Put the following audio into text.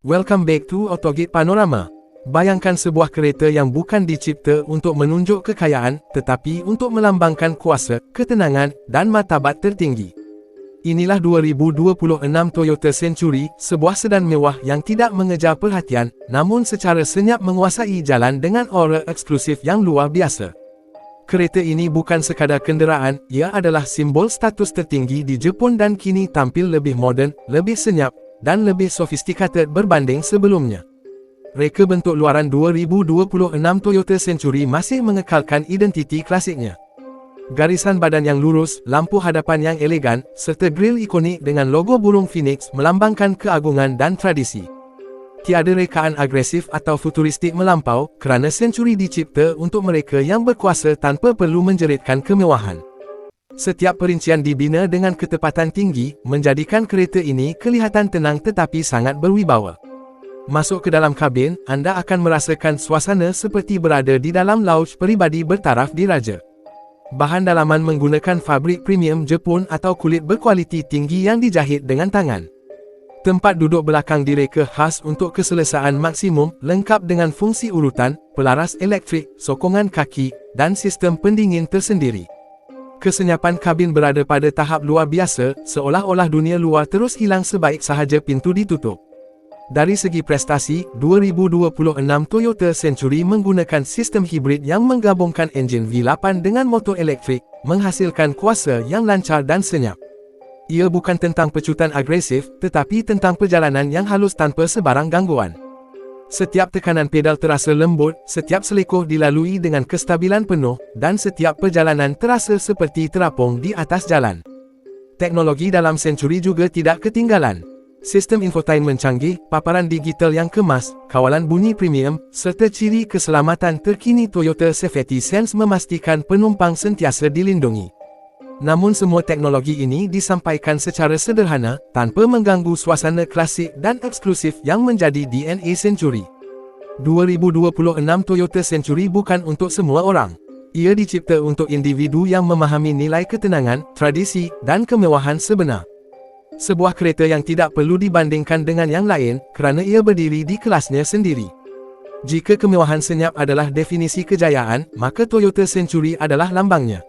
Welcome back to Autogate Panorama. Bayangkan sebuah kereta yang bukan dicipta untuk menunjuk kekayaan, tetapi untuk melambangkan kuasa, ketenangan, dan martabat tertinggi. Inilah 2026 Toyota Century, sebuah sedan mewah yang tidak mengejar perhatian, namun secara senyap menguasai jalan dengan aura eksklusif yang luar biasa. Kereta ini bukan sekadar kenderaan, ia adalah simbol status tertinggi di Jepun dan kini tampil lebih moden, lebih senyap, dan lebih sofistikated berbanding sebelumnya. Reka bentuk luaran 2026 Toyota Century masih mengekalkan identiti klasiknya. Garisan badan yang lurus, lampu hadapan yang elegan, serta grill ikonik dengan logo burung phoenix melambangkan keagungan dan tradisi. Tiada rekaan agresif atau futuristik melampau, kerana Century dicipta untuk mereka yang berkuasa tanpa perlu menjeritkan kemewahan. Setiap perincian dibina dengan ketepatan tinggi, menjadikan kereta ini kelihatan tenang tetapi sangat berwibawa. Masuk ke dalam kabin, anda akan merasakan suasana seperti berada di dalam lounge peribadi bertaraf diraja. Bahan dalaman menggunakan fabrik premium Jepun atau kulit berkualiti tinggi yang dijahit dengan tangan. Tempat duduk belakang direka khas untuk keselesaan maksimum, lengkap dengan fungsi urutan, pelaras elektrik, sokongan kaki, dan sistem pendingin tersendiri. Kesenyapan kabin berada pada tahap luar biasa, seolah-olah dunia luar terus hilang sebaik sahaja pintu ditutup. Dari segi prestasi, 2026 Toyota Century menggunakan sistem hibrid yang menggabungkan enjin V8 dengan motor elektrik, menghasilkan kuasa yang lancar dan senyap. Ia bukan tentang pecutan agresif, tetapi tentang perjalanan yang halus tanpa sebarang gangguan. Setiap tekanan pedal terasa lembut, setiap selekoh dilalui dengan kestabilan penuh, dan setiap perjalanan terasa seperti terapung di atas jalan. Teknologi dalam Century juga tidak ketinggalan. Sistem infotainment canggih, paparan digital yang kemas, kawalan bunyi premium, serta ciri keselamatan terkini Toyota Safety Sense memastikan penumpang sentiasa dilindungi. Namun semua teknologi ini disampaikan secara sederhana, tanpa mengganggu suasana klasik dan eksklusif yang menjadi DNA Century. 2026 Toyota Century bukan untuk semua orang. Ia dicipta untuk individu yang memahami nilai ketenangan, tradisi, dan kemewahan sebenar. Sebuah kereta yang tidak perlu dibandingkan dengan yang lain, kerana ia berdiri di kelasnya sendiri. Jika kemewahan senyap adalah definisi kejayaan, maka Toyota Century adalah lambangnya.